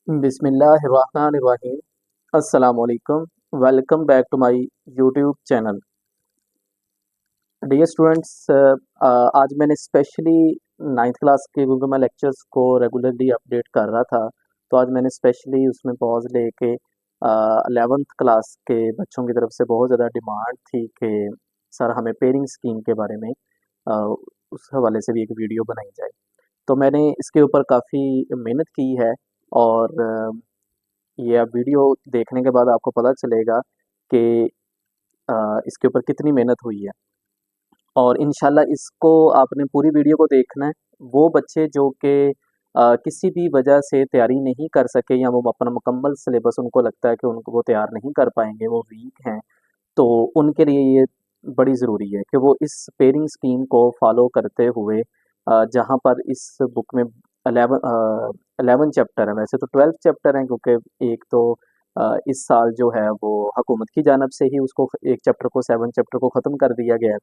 बिस्मिल्लाहिर्रहमानिर्रहीम। अस्सलाम वालेकुम। Welcome back to my YouTube channel. Dear students, आज मैंने स्पेशली नाइन्थ क्लास के, क्योंकि मैं लेक्चर्स को रेगुलरली अपडेट कर रहा था, तो आज मैंने स्पेशली उसमें पॉज लेके 11th क्लास के बच्चों की तरफ से बहुत ज़्यादा डिमांड थी कि सर हमें पेयरिंग स्कीम के बारे में अ, उस हवाले से भी एक वीडियो बनाई जाए। तो मैंने इसके ऊपर काफ़ी मेहनत की है और ये आप वीडियो देखने के बाद आपको पता चलेगा कि इसके ऊपर कितनी मेहनत हुई है और इंशाल्लाह इसको आपने पूरी वीडियो को देखना है। वो बच्चे जो कि किसी भी वजह से तैयारी नहीं कर सके या वो अपना मुकम्मल सिलेबस उनको लगता है कि उनको वो तैयार नहीं कर पाएंगे, वो वीक हैं, तो उनके लिए ये बड़ी ज़रूरी है कि वो इस पेयरिंग स्कीम को फॉलो करते हुए जहाँ पर इस बुक में 11 चैप्टर हैं, वैसे तो 12 चैप्टर हैं, क्योंकि एक तो इस साल जो है वो हुकूमत की जानिब से ही उसको एक चैप्टर को 7 चैप्टर को ख़त्म कर दिया गया है।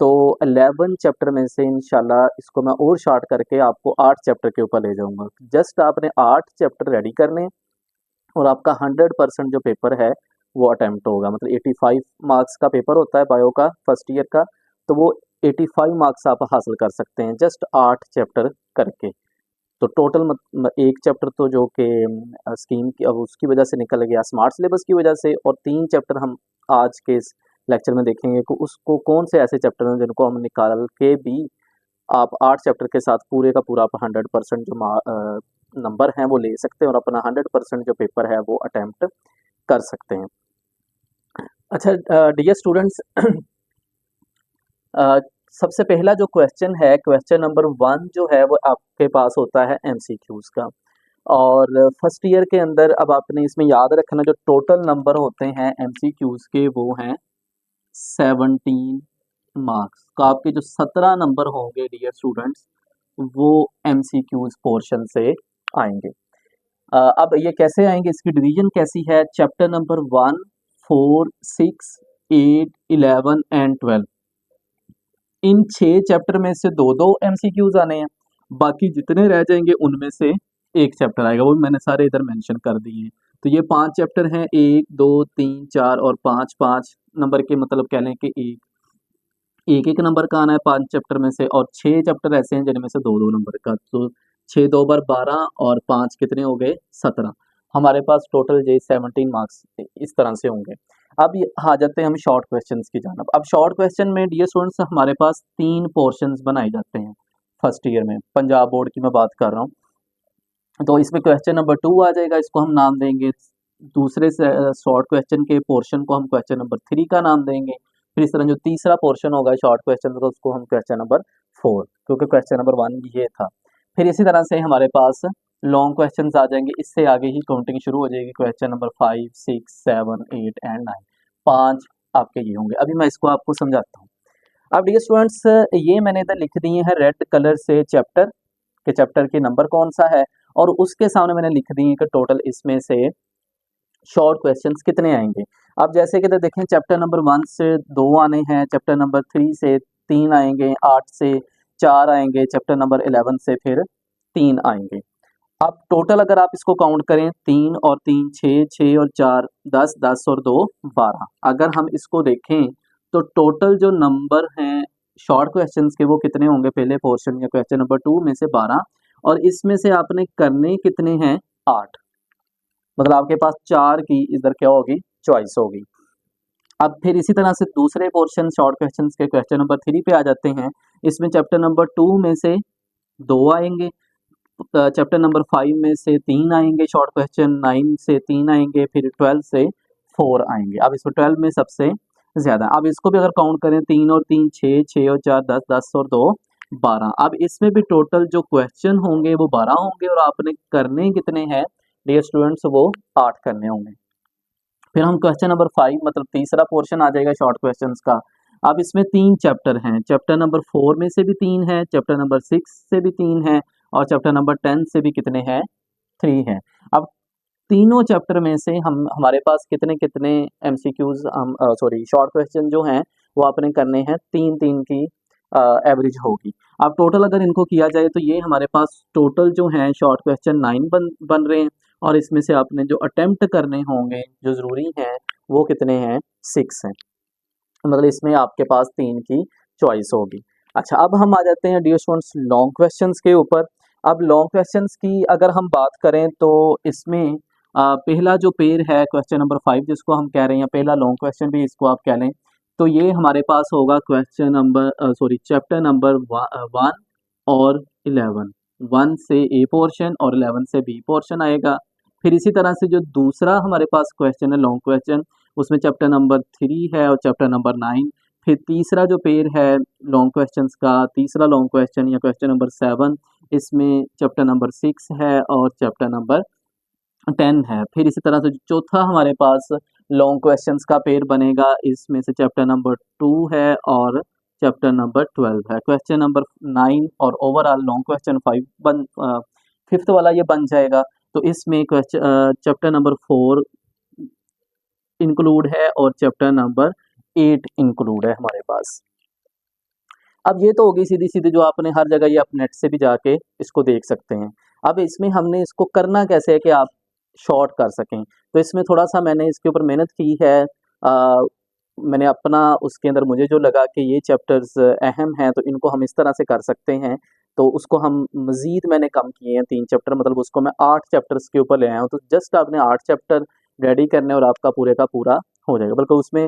तो 11 चैप्टर में से इंशाल्लाह इसको मैं और शॉर्ट करके आपको 8 चैप्टर के ऊपर ले जाऊँगा। जस्ट आपने 8 चैप्टर रेडी करने हैं और आपका 100% जो पेपर है वो अटेम्प्ट होगा। मतलब 85 मार्क्स का पेपर होता है बायो का फर्स्ट ईयर का, तो वो 85 मार्क्स आप हासिल कर सकते हैं जस्ट 8 चैप्टर करके। तो टोटल एक चैप्टर तो जो कि स्कीम की अब उसकी वजह से निकल गया स्मार्ट सिलेबस की वजह से, और 3 चैप्टर हम आज के इस लेक्चर में देखेंगे कि उसको कौन से ऐसे चैप्टर हैं जिनको हम निकाल के भी आप 8 चैप्टर के साथ पूरे का पूरा आप 100% जो नंबर हैं वो ले सकते हैं और अपना 100% जो पेपर है वो अटेम्प्ट कर सकते हैं। अच्छा डियर स्टूडेंट्स, सबसे पहला जो क्वेश्चन है, क्वेश्चन नंबर 1 जो है वो आपके पास होता है एमसीक्यूज का। और फर्स्ट ईयर के अंदर अब आपने इसमें याद रखना जो टोटल नंबर होते हैं एमसीक्यूज के वो हैं 17 मार्क्स। तो आपके जो 17 नंबर होंगे डियर स्टूडेंट्स वो एमसीक्यूज पोर्शन से आएंगे। अब ये कैसे आएंगे, इसकी डिवीजन कैसी है? Chapter number 1, 4, 6, 8, 11 and 12, in 6 chapter में से दो दो एमसीक्यूज आने हैं, बाकी जितने रह जाएंगे उनमें से एक चैप्टर आएगा, वो मैंने सारे इधर मेंशन कर दिए हैं। तो ये 5 चैप्टर हैं, 1, 2, 3, 4 और 5, 5 नंबर के, मतलब कह लें कि एक एक नंबर का आना है 5 चैप्टर में से, और 6 चैप्टर ऐसे हैं जिनमें से दो दो नंबर का। तो 6 दो बार 12 और 5 कितने हो गए? 17। हमारे पास टोटल जो 17 मार्क्स इस तरह से होंगे। अब आ जाते हैं हम शॉर्ट क्वेश्चंस की जानब। अब शॉर्ट क्वेश्चन में डियर स्टूडेंट्स हमारे पास 3 पोर्शंस बनाए जाते हैं फर्स्ट ईयर में, पंजाब बोर्ड की मैं बात कर रहा हूँ। तो इसमें क्वेश्चन नंबर 2 आ जाएगा, इसको हम नाम देंगे, दूसरे शॉर्ट क्वेश्चन के पोर्शन को हम क्वेश्चन नंबर 3 का नाम देंगे। फिर इस तरह जो तीसरा पोर्शन होगा शॉर्ट क्वेश्चन का उसको हम क्वेश्चन नंबर 4, क्योंकि क्वेश्चन नंबर 1 ये था। फिर इसी तरह से हमारे पास लॉन्ग क्वेश्चन आ जाएंगे, इससे आगे ही काउंटिंग शुरू हो जाएगी। क्वेश्चन नंबर 5, 6, 7, 8 एंड 9, 5 आपके ये होंगे। अभी मैं इसको आपको समझाता हूँ। अब डियर स्टूडेंट्स, ये मैंने इधर लिख दिए हैं रेड कलर से चैप्टर के, चैप्टर के नंबर कौन सा है, और उसके सामने मैंने लिख दिए कि टोटल इसमें से शॉर्ट क्वेश्चंस कितने आएंगे। अब जैसे कि देखें, चैप्टर नंबर 1 से 2 आने हैं, चैप्टर नंबर 3 से 3 आएंगे, 8 से 4 आएंगे, चैप्टर नंबर 11 से फिर 3 आएंगे। अब टोटल अगर आप इसको काउंट करें, 3 और 3 6, 6 और 4 10, 10 और 2 12। अगर हम इसको देखें तो टोटल जो नंबर हैं शॉर्ट क्वेश्चंस के वो कितने होंगे? पहले पोर्शन या क्वेश्चन नंबर 2 में से 12, और इसमें से आपने करने कितने हैं? 8। मतलब आपके पास 4 की इधर क्या होगी? चॉइस होगी। अब फिर इसी तरह से दूसरे पोर्शन शॉर्ट क्वेश्चंस के क्वेश्चन नंबर 3 पे आ जाते हैं। इसमें चैप्टर नंबर 2 में से 2 आएंगे, चैप्टर नंबर 5 में से 3 आएंगे शॉर्ट क्वेश्चन, 9 से 3 आएंगे, फिर 12 से 4 आएंगे। अब इसमें 12 में सबसे ज़्यादा। अब इसको भी अगर काउंट करें, 3 और 3 6, 6 और 4 10, 10 और 2 12। अब इसमें भी टोटल जो क्वेश्चन होंगे वो 12 होंगे, और आपने करने कितने हैं डियर स्टूडेंट्स? वो 8 करने होंगे। फिर हम क्वेश्चन नंबर 5, मतलब तीसरा पोर्शन आ जाएगा शॉर्ट क्वेश्चंस का। अब इसमें 3 चैप्टर हैं, चैप्टर नंबर 4 में से भी 3 है, चैप्टर नंबर 6 से भी 3 है, और चैप्टर नंबर 10 से भी कितने हैं? 3 हैं। अब तीनों चैप्टर में से हम हमारे पास कितने कितने एमसीक्यूज, हम सॉरी शॉर्ट क्वेश्चन जो हैं वो आपने करने हैं, 3 की एवरेज होगी। अब टोटल अगर इनको किया जाए तो ये हमारे पास टोटल जो हैं शॉर्ट क्वेश्चन 9 बन रहे हैं, और इसमें से आपने जो अटेम्प्ट करने होंगे जो ज़रूरी हैं वो कितने हैं, 6 हैं। मतलब इसमें आपके पास 3 की चॉइस होगी। अच्छा, अब हम आ जाते हैं डियर स्टूडेंट्स लॉन्ग क्वेश्चंस के ऊपर। अब लॉन्ग क्वेश्चंस की अगर हम बात करें तो इसमें पहला जो पेयर है क्वेश्चन नंबर 5 जिसको हम कह रहे हैं, पहला लॉन्ग क्वेश्चन भी इसको आप कह लें, तो ये हमारे पास होगा क्वेश्चन नंबर चैप्टर नंबर 1 और 11। 1 से ए पोर्शन और 11 से बी पोर्शन आएगा। फिर इसी तरह से जो दूसरा हमारे पास क्वेश्चन है लॉन्ग क्वेश्चन, उसमें चैप्टर नंबर 3 है और चैप्टर नंबर 9। फिर तीसरा जो पेयर है लॉन्ग क्वेश्चंस का, तीसरा लॉन्ग क्वेश्चन या क्वेश्चन नंबर 7, इसमें चैप्टर नंबर 6 है और चैप्टर नंबर 10 है। फिर इसी तरह से जो चौथा हमारे पास लॉन्ग क्वेश्चंस का पेयर बनेगा, इसमें से चैप्टर नंबर 2 है और चैप्टर नंबर 12 है। क्वेश्चन नंबर 9 और ओवरऑल लॉन्ग क्वेश्चन 5 वाला ये बन जाएगा। तो इसमें चैप्टर नंबर 4 इंक्लूड है और चैप्टर नंबर 8 इंक्लूड है हमारे पास। अब ये तो होगी सीधी सीधी जो आपने हर जगह ये आप नेट से भी जाके इसको देख सकते हैं। अब इसमें हमने इसको करना कैसे है कि आप शॉर्ट कर सकें, तो इसमें थोड़ा सा मैंने इसके ऊपर मेहनत की है। मैंने अपना उसके अंदर मुझे जो लगा कि ये चैप्टर्स अहम हैं तो इनको हम इस तरह से कर सकते हैं, तो उसको हम मज़ीद मैंने कम किए हैं 3 चैप्टर, मतलब उसको मैं 8 चैप्टर्स के ऊपर ले आया हूँ। तो जस्ट आपने 8 चैप्टर रेडी करने और आपका पूरे का पूरा हो जाएगा, बल्कि उसमें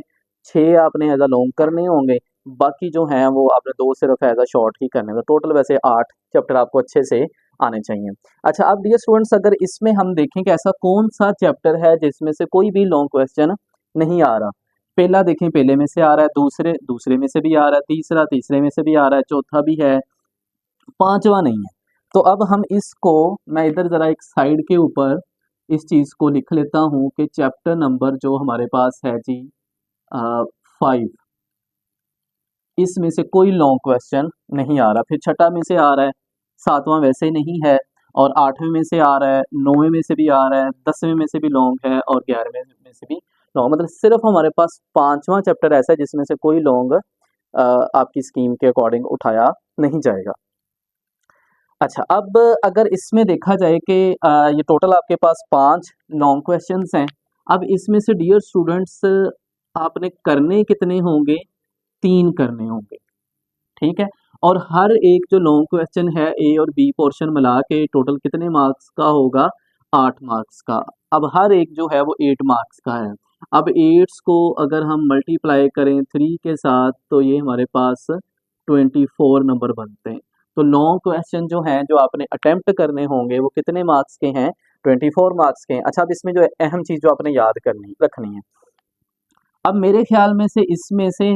6 आपने एज अ लॉन्ग करने होंगे, बाकी जो हैं वो आपने 2 सिर्फ एज अ शॉर्ट ही करने होंगे। टोटल वैसे 8 चैप्टर आपको अच्छे से आने चाहिए। अच्छा, अब डियर स्टूडेंट्स अगर इसमें हम देखें कि ऐसा कौन सा चैप्टर है जिसमें से कोई भी लॉन्ग क्वेश्चन नहीं आ रहा। पहला देखें पहले में से आ रहा है, दूसरे में से भी आ रहा है, तीसरे में से भी आ रहा है, चौथा भी है, पांचवा नहीं है। तो अब हम इसको, मैं इधर ज़रा एक साइड के ऊपर इस चीज़ को लिख लेता हूँ कि चैप्टर नंबर जो हमारे पास है जी 5, इसमें से कोई लॉन्ग क्वेश्चन नहीं आ रहा। फिर छठा में से आ रहा है, सातवां वैसे नहीं है, और 8वें में से आ रहा है, 9वें में से भी आ रहा है, 10वें में से भी लॉन्ग है और 11वें में से भी लॉन्ग। मतलब सिर्फ हमारे पास 5वां चैप्टर ऐसा है जिसमें से कोई लॉन्ग आपकी स्कीम के अकॉर्डिंग उठाया नहीं जाएगा। अच्छा, अब अगर इसमें देखा जाए कि ये टोटल आपके पास 5 लॉन्ग क्वेश्चंस हैं। अब इसमें से डियर स्टूडेंट्स आपने करने कितने होंगे, 3 करने होंगे, ठीक है। और हर एक जो लॉन्ग क्वेश्चन है ए और बी पोर्शन मिला के टोटल कितने मार्क्स का होगा, 8 मार्क्स का। अब हर एक जो है वो 8 मार्क्स का है। अब 8 को अगर हम मल्टीप्लाई करें 3 के साथ तो ये हमारे पास 24 नंबर बनते हैं। तो लॉन्ग क्वेश्चन जो हैं जो आपने अटेम्प्ट करने होंगे वो कितने मार्क्स के हैं, 24 मार्क्स के हैं। अच्छा, अब इसमें जो अहम चीज़ जो आपने याद रखनी है, अब मेरे ख्याल में से इसमें से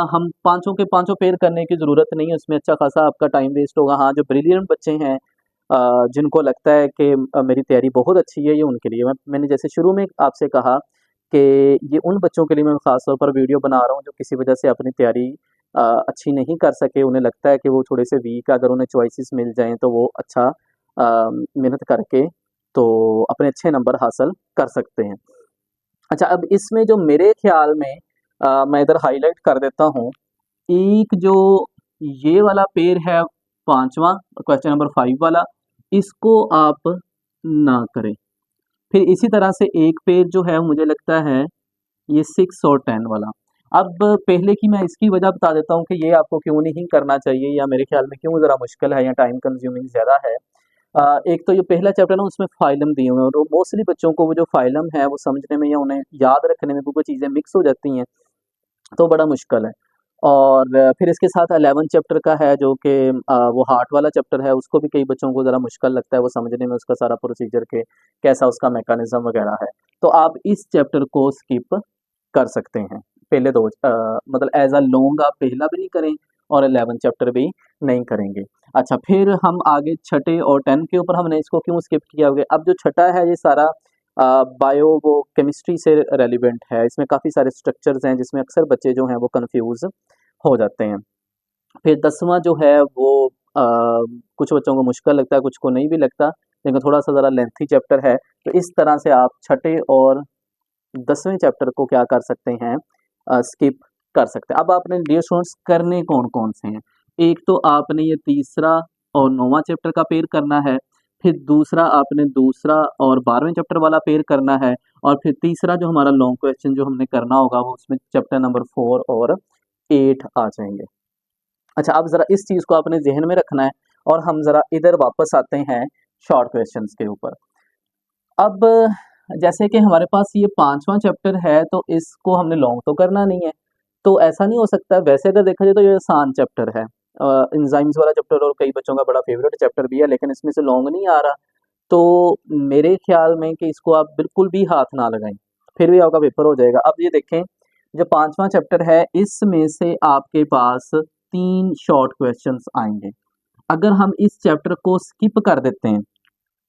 हम पाँचों के पाँचों पेयर करने की ज़रूरत नहीं है, उसमें अच्छा खासा आपका टाइम वेस्ट होगा। हाँ, जो ब्रिलियंट बच्चे हैं जिनको लगता है कि मेरी तैयारी बहुत अच्छी है, ये उनके लिए मैंने जैसे शुरू में आपसे कहा कि ये उन बच्चों के लिए मैं ख़ास तौर पर वीडियो बना रहा हूँ जो किसी वजह से अपनी तैयारी अच्छी नहीं कर सके। उन्हें लगता है कि वो थोड़े से वीक, अगर उन्हें चॉइसेस मिल जाएँ तो वो अच्छा मेहनत करके तो अपने अच्छे नंबर हासिल कर सकते हैं। अच्छा, अब इसमें जो मेरे ख़्याल में मैं इधर हाइलाइट कर देता हूँ, एक जो ये वाला पेयर है 5वां क्वेश्चन नंबर 5 वाला, इसको आप ना करें। फिर इसी तरह से एक पेयर जो है मुझे लगता है ये 6 और 10 वाला। अब पहले की मैं इसकी वजह बता देता हूँ कि ये आपको क्यों नहीं करना चाहिए या मेरे ख़्याल में क्यों ज़रा मुश्किल है या टाइम कंज्यूमिंग ज़्यादा है। एक तो ये पहला चैप्टर ना उसमें फ़ाइलम दिए हुए हैं और मोस्टली बच्चों को वो जो फ़ाइलम है वो समझने में या उन्हें याद रखने में वो चीज़ें मिक्स हो जाती हैं, तो बड़ा मुश्किल है। और फिर इसके साथ 11 चैप्टर का है जो कि वो हार्ट वाला चैप्टर है, उसको भी कई बच्चों को ज़रा मुश्किल लगता है वो समझने में, उसका सारा प्रोसीजर के कैसा उसका मैकेनिज़्म वगैरह है। तो आप इस चैप्टर को स्किप कर सकते हैं। पहले 2 मतलब एज़ अ लॉन्ग आप पहला भी नहीं करें और 11 चैप्टर भी नहीं करेंगे। अच्छा, फिर हम आगे छठे और 10 के ऊपर हमने इसको क्यों स्किप किया होगा। अब जो छठा है ये सारा बायो वो केमिस्ट्री से रेलिवेंट है, इसमें काफ़ी सारे स्ट्रक्चर्स हैं जिसमें अक्सर बच्चे जो हैं वो कन्फ्यूज़ हो जाते हैं। फिर 10वां जो है वो कुछ बच्चों को मुश्किल लगता है, कुछ को नहीं भी लगता, लेकिन थोड़ा-सा ज़रा लेंथी चैप्टर है। तो इस तरह से आप छठे और 10वें चैप्टर को क्या कर सकते हैं, स्किप कर सकते हैं। अब आपने डियर स्टूडेंट्स करने कौन-कौन से हैं? एक तो आपने ये तीसरा और 9वां चैप्टर का पेयर करना है। फिर दूसरा आपने दूसरा और 12वें चैप्टर वाला पेयर करना है, और फिर तीसरा जो हमारा लॉन्ग क्वेश्चन जो हमने करना होगा वो उसमें चैप्टर नंबर 4 और 8 आ जाएंगे। अच्छा, अब ज़रा इस चीज़ को आपने ज़हन में रखना है, और हम ज़रा इधर वापस आते हैं शॉर्ट क्वेश्चंस के ऊपर। अब जैसे कि हमारे पास ये 5वां चैप्टर है, तो इसको हमने लॉन्ग तो करना नहीं है, तो ऐसा नहीं हो सकता। वैसे अगर देखा जाए तो ये आसान चैप्टर है, एंजाइम्स वाला चैप्टर, और कई बच्चों का बड़ा फेवरेट चैप्टर भी है, लेकिन इसमें से लॉन्ग नहीं आ रहा। तो मेरे ख्याल में कि इसको आप बिल्कुल भी हाथ ना लगाएं, फिर भी आपका पेपर हो जाएगा। अब ये देखें, जो 5वां चैप्टर है इसमें से आपके पास 3 शॉर्ट क्वेश्चंस आएंगे। अगर हम इस चैप्टर को स्किप कर देते हैं,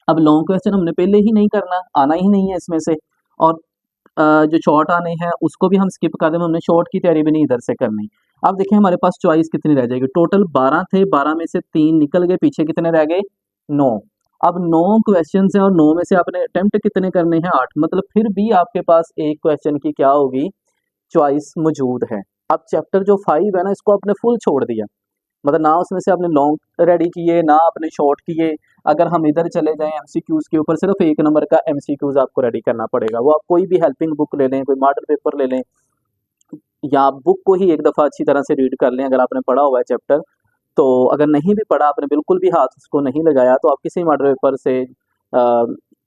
अब लॉन्ग क्वेश्चन हमने पहले ही नहीं करना, आना ही नहीं है इसमें से, और जो शॉर्ट आने हैं उसको भी हम स्किप कर दें, हमने शॉर्ट की तैयारी भी नहीं इधर से करनी। अब देखिए हमारे पास चॉइस कितनी रह जाएगी, टोटल 12 थे, 12 में से 3 निकल गए, पीछे कितने रह गए, 9। अब 9 क्वेश्चन हैं, और 9 में से आपने अटेम्प्ट कितने करने हैं, 8, मतलब फिर भी आपके पास एक क्वेश्चन की क्या होगी, चॉइस मौजूद है। अब चैप्टर जो 5 है ना, इसको आपने फुल छोड़ दिया, मतलब ना उसमें से आपने लॉन्ग रेडी किए ना आपने शॉर्ट किए। अगर हम इधर चले जाएं एमसीक्यूज के ऊपर, सिर्फ 1 नंबर का एमसीक्यूज आपको रेडी करना पड़ेगा। वो आप कोई भी हेल्पिंग बुक ले लें, कोई मॉडल पेपर ले लें, या आप बुक को ही एक दफ़ा अच्छी तरह से रीड कर लें अगर आपने पढ़ा हुआ है चैप्टर। तो अगर नहीं भी पढ़ा, आपने बिल्कुल भी हाथ उसको नहीं लगाया, तो आप किसी मॉडल पेपर से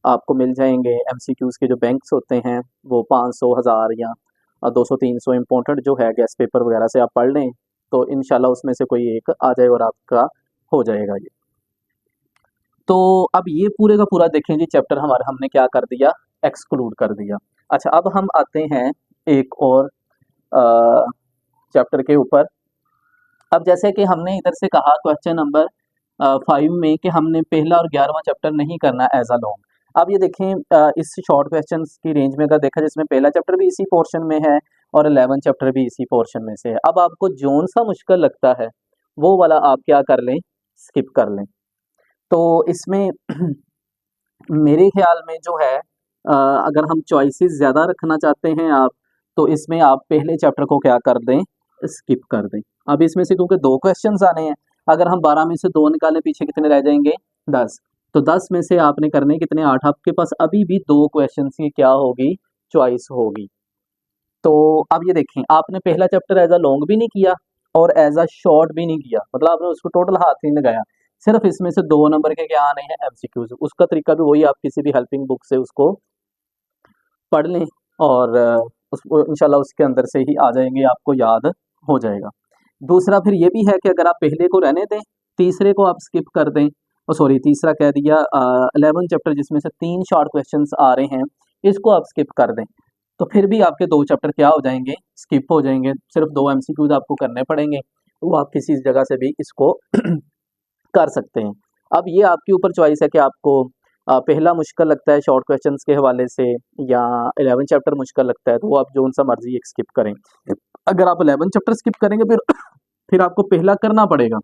आपको मिल जाएंगे एमसीक्यूज के जो बैंक्स होते हैं, वो 500, 1000 या 200-300 इम्पोर्टेंट जो है गैस पेपर वगैरह से आप पढ़ लें, तो इंशाल्लाह उसमें से कोई एक आ जाए और आपका हो जाएगा ये। तो अब ये पूरे का पूरा देखें जी, चैप्टर हमारा हमने क्या कर दिया, एक्सक्लूड कर दिया। अच्छा, अब हम आते हैं एक और चैप्टर के ऊपर। अब जैसे कि हमने इधर से कहा क्वेश्चन नंबर 5 में कि हमने पहला और 11वां चैप्टर नहीं करना एज अ लॉन्ग। अब ये देखें, इस शॉर्ट क्वेश्चंस की रेंज में अगर देखा, जिसमें पहला चैप्टर भी इसी पोर्शन में है और 11 चैप्टर भी इसी पोर्शन में से है। अब आपको जोन सा मुश्किल लगता है वो वाला आप क्या कर लें, स्किप कर लें। तो इसमें मेरे ख्याल में जो है, अगर हम चॉइसेस ज़्यादा रखना चाहते हैं आप, तो इसमें आप पहले चैप्टर को क्या कर दें, स्किप कर दें। अब इसमें से क्योंकि 2 क्वेश्चंस आने हैं, अगर हम 12 में से 2 निकालें, पीछे कितने रह जाएंगे, 10। तो 10 में से आपने करने कितने, 8। आपके पास अभी भी 2 क्वेश्चंस की क्या होगी, चॉइस होगी। तो अब ये देखें, आपने पहला चैप्टर एज अ लॉन्ग भी नहीं किया और एज अ शॉर्ट भी नहीं किया, मतलब आपने उसको टोटल हाथ ही नहीं लगाया। सिर्फ इसमें से 2 नंबर के क्या आने हैं, एमसीक्यूज। उसका तरीका भी वही, आप किसी भी हेल्पिंग बुक से उसको पढ़ लें, और उसको इंशाल्लाह उसके अंदर से ही आ जाएंगे, आपको याद हो जाएगा। दूसरा फिर ये भी है कि अगर आप पहले को रहने दें, तीसरे को आप स्किप कर दें, सॉरी तीसरा कह दिया, 11 चैप्टर जिसमें से 3 शॉर्ट क्वेश्चंस आ रहे हैं, इसको आप स्किप कर दें, तो फिर भी आपके 2 चैप्टर क्या हो जाएंगे, स्किप हो जाएंगे। सिर्फ 2 एमसीक्यूज आपको करने पड़ेंगे, वो आप किसी जगह से भी इसको कर सकते हैं। अब ये आपके ऊपर चॉइस है कि आपको पहला मुश्किल लगता है शॉर्ट क्वेश्चंस के हवाले से, या 11 चैप्टर मुश्किल लगता है, तो वो आप जो सा मर्जी एक स्किप करें। अगर आप 11 चैप्टर स्किप करेंगे, फिर आपको पहला करना पड़ेगा,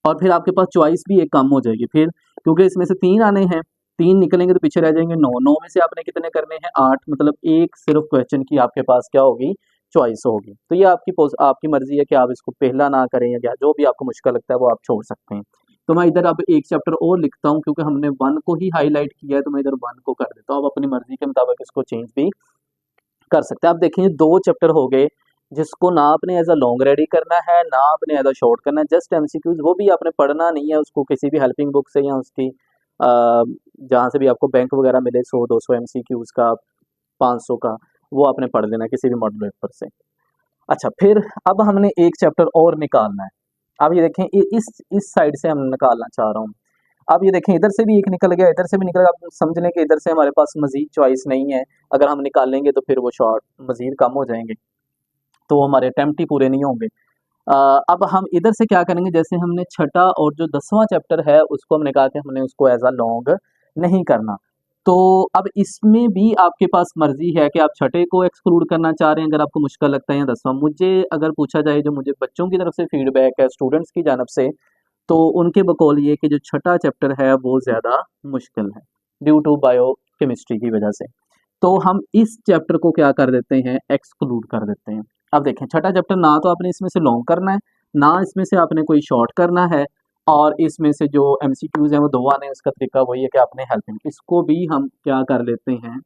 और फिर आपके पास चॉइस भी एक कम हो जाएगी फिर, क्योंकि इसमें से 3 आने हैं, 3 निकलेंगे तो पीछे रह जाएंगे 9। 9 में से आपने कितने करने हैं, 8, मतलब एक सिर्फ क्वेश्चन की आपके पास क्या होगी, चॉइस होगी। तो ये आपकी मर्जी है कि आप इसको पहला ना करें, या जो भी आपको मुश्किल लगता है वो आप छोड़ सकते हैं। तो मैं इधर अब एक चैप्टर और लिखता हूँ, क्योंकि हमने 1 को ही हाईलाइट किया है, तो मैं इधर 1 को कर देता हूँ। आप अपनी मर्जी के मुताबिक इसको चेंज भी कर सकते हैं। आप देखें, 2 चैप्टर हो गए जिसको ना आपने एज अ लॉन्ग रेडी करना है, ना आपने एज अ शॉर्ट करना है, जस्ट एमसीक्यूज, वो भी आपने पढ़ना नहीं है उसको किसी भी हेल्पिंग बुक से, या उसकी जहाँ से भी आपको बैंक वगैरह मिले, 100-200 एमसीक्यूज का, 500 का, वो आपने पढ़ लेना किसी भी मॉडल पेपर से। अच्छा, फिर अब हमने एक चैप्टर और निकालना है। अब ये देखें, इस साइड से हम निकालना चाह रहा हूँ। अब ये देखें, इधर से भी एक निकल गया, इधर से भी निकल गया। आप समझ लें कि इधर से हमारे पास मजीद चॉइस नहीं है, अगर हम निकालेंगे तो फिर वो शॉर्ट मजीद कम हो जाएंगे, तो हमारे अटेम्प्ट ही पूरे नहीं होंगे। अब हम इधर से क्या करेंगे, जैसे हमने छठा और जो 10वां चैप्टर है उसको हमने कहा कि हमने उसको एज अ लॉन्ग नहीं करना, तो अब इसमें भी आपके पास मर्जी है कि आप छठे को एक्सक्लूड करना चाह रहे हैं अगर आपको मुश्किल लगता है, या 10वां। मुझे अगर पूछा जाए, जो मुझे बच्चों की तरफ से फीडबैक है, स्टूडेंट्स की जानब से, तो उनके बकौल ये कि जो छठा चैप्टर है वो ज़्यादा मुश्किल है, ड्यू टू बायो केमिस्ट्री की वजह से। तो हम इस चैप्टर को क्या कर देते हैं, एक्सक्लूड कर देते हैं। अब देखें, छठा चैप्टर ना तो आपने इसमें से लॉन्ग करना है, ना इसमें से आपने कोई शॉर्ट करना है, और इसमें से जो एमसीक्यूज हैं वो 2 आने हैं। उसका तरीका वही है कि आपने हेल्पिंग, इसको भी हम क्या कर लेते हैं,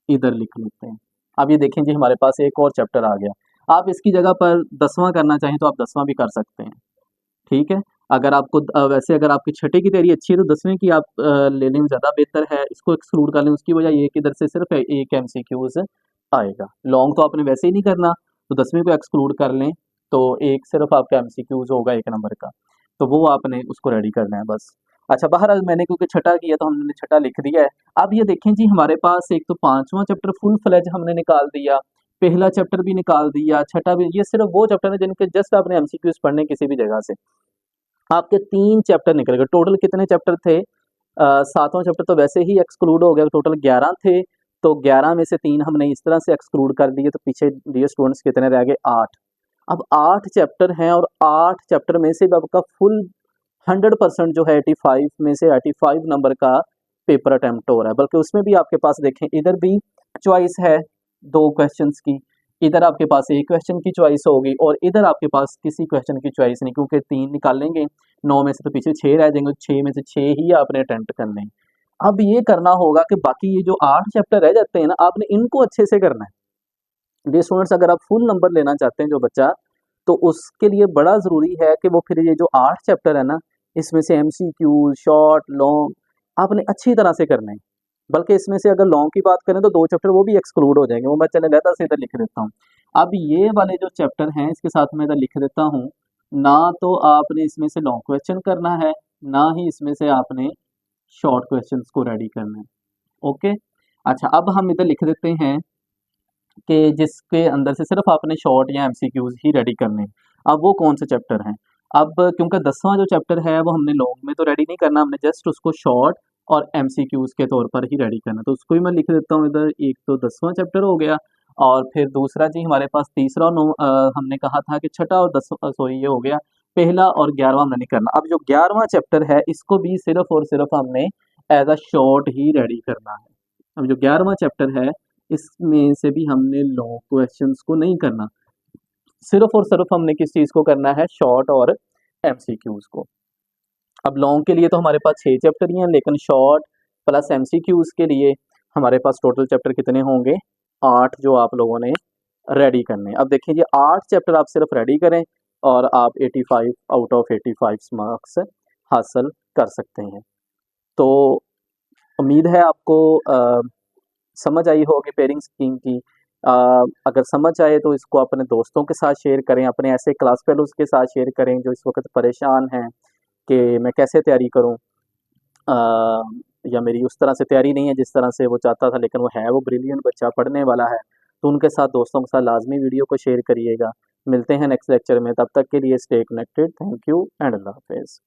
इधर लिख लेते हैं। अब ये देखें जी हमारे पास एक और चैप्टर आ गया। आप इसकी जगह पर 10वां करना चाहें तो आप 10वां भी कर सकते हैं, ठीक है। अगर आपको वैसे अगर आपकी छठे की तैयारी अच्छी है तो 10वीं की आप लेने में ज़्यादा बेहतर है। इसको एक्सक्लूड कर लें, उसकी वजह ये है कि इधर से सिर्फ एक एमसीक्यूज आएगा। लॉन्ग तो आपने वैसे ही नहीं करना, तो 10वीं को एक्सक्लूड कर लें तो एक सिर्फ आपका एमसीक्यूज होगा 1 नंबर का, तो वो आपने उसको रेडी करना है बस। अच्छा, बहरहाल मैंने क्योंकि छठा किया तो हमने छठा लिख दिया है। अब ये देखें जी हमारे पास एक तो 5वां चैप्टर फुल फ्लेज हमने निकाल दिया, पहला चैप्टर भी निकाल दिया, छठा भी। ये सिर्फ वो चैप्टर है जिनके जस्ट आपने एमसीक्यूज पढ़ने किसी भी जगह से। आपके 3 चैप्टर निकल गए। टोटल कितने चैप्टर थे? 7वां चैप्टर तो वैसे ही एक्सक्लूड हो गया, टोटल 11 थे, तो 11 में से 3 हमने इस तरह से एक्सक्लूड कर दिए, तो पीछे डियर स्टूडेंट्स कितने रह गए? 8। अब 8 चैप्टर हैं और 8 चैप्टर में से भी आपका फुल 100% जो है 85 में से 85 नंबर का पेपर अटेम्प्ट हो रहा है। बल्कि उसमें भी आपके पास देखें, इधर भी चॉइस है 2 क्वेश्चंस की, इधर आपके पास 1 क्वेश्चन की चॉइस होगी और इधर आपके पास किसी क्वेश्चन की चॉइस नहीं, क्योंकि 3 निकालेंगे, 9 में से तो पीछे 6 रह जाएंगे, 6 में से 6 ही आपने अटेम्प्ट करने हैं। अब ये करना होगा कि बाकी ये जो 8 चैप्टर रह जाते हैं ना, आपने इनको अच्छे से करना है। डियर स्टूडेंट्स, अगर आप फुल नंबर लेना चाहते हैं जो बच्चा, तो उसके लिए बड़ा ज़रूरी है कि वो फिर ये जो 8 चैप्टर है ना, इसमें से एमसीक्यू, शॉर्ट, लॉन्ग आपने अच्छी तरह से करना है। बल्कि इसमें से अगर लॉन्ग की बात करें तो 2 चैप्टर वो भी एक्सक्लूड हो जाएंगे, वो मैं चले लहदा से इधर लिख देता हूँ। अब ये वाले जो चैप्टर हैं इसके साथ मैं इधर लिख देता हूँ, ना तो आपने इसमें से लॉन्ग क्वेश्चन करना है, ना ही इसमें से आपने शॉर्ट क्वेश्चंस को रेडी करना है। ओके, अच्छा, अब हम इधर लिख देते हैं कि जिसके अंदर से सिर्फ आपने शॉर्ट या एमसीक्यूज ही रेडी करने हैं। अब वो कौन से चैप्टर हैं? अब क्योंकि 10वां जो चैप्टर है वो हमने लॉन्ग में तो रेडी नहीं करना, हमने जस्ट उसको शॉर्ट और एमसीक्यूज के तौर पर ही रेडी करना, तो उसको ही मैं लिख देता हूँ इधर। एक तो 10वां चैप्टर हो गया और फिर दूसरा जी हमारे पास तीसरा और हमने कहा था कि छठा और 10वां, सॉरी ये हो गया पहला और 11वां हमने नहीं करना। अब जो 11वां चैप्टर है इसको भी सिर्फ और सिर्फ हमने एज अ शॉर्ट ही रेडी करना है। अब जो 11वां चैप्टर है इसमें से भी हमने लॉन्ग क्वेश्चंस को नहीं करना, सिर्फ और सिर्फ हमने किस चीज़ को करना है? शॉर्ट और एमसीक्यूज को। अब लॉन्ग के लिए तो हमारे पास 6 चैप्टर ही हैं, लेकिन शॉर्ट प्लस एमसीक्यूज के लिए हमारे पास टोटल चैप्टर कितने होंगे? 8 जो आप लोगों ने रेडी करने। अब देखिए जी 8 चैप्टर आप सिर्फ रेडी करें और आप 85 आउट ऑफ 85 मार्क्स हासिल कर सकते हैं। तो उम्मीद है आपको समझ आई होगी पेयरिंग स्कीम की। अगर समझ आए तो इसको अपने दोस्तों के साथ शेयर करें, अपने ऐसे क्लास फेलोज़ के साथ शेयर करें जो इस वक्त परेशान हैं कि मैं कैसे तैयारी करूं, या मेरी उस तरह से तैयारी नहीं है जिस तरह से वो चाहता था, लेकिन वो है वो ब्रिलियंट बच्चा, पढ़ने वाला है। तो उनके साथ, दोस्तों के साथ लाजमी वीडियो को शेयर करिएगा। मिलते हैं नेक्स्ट लेक्चर में, तब तक के लिए stay connected. Thank you and अल्लाह हाफिज़।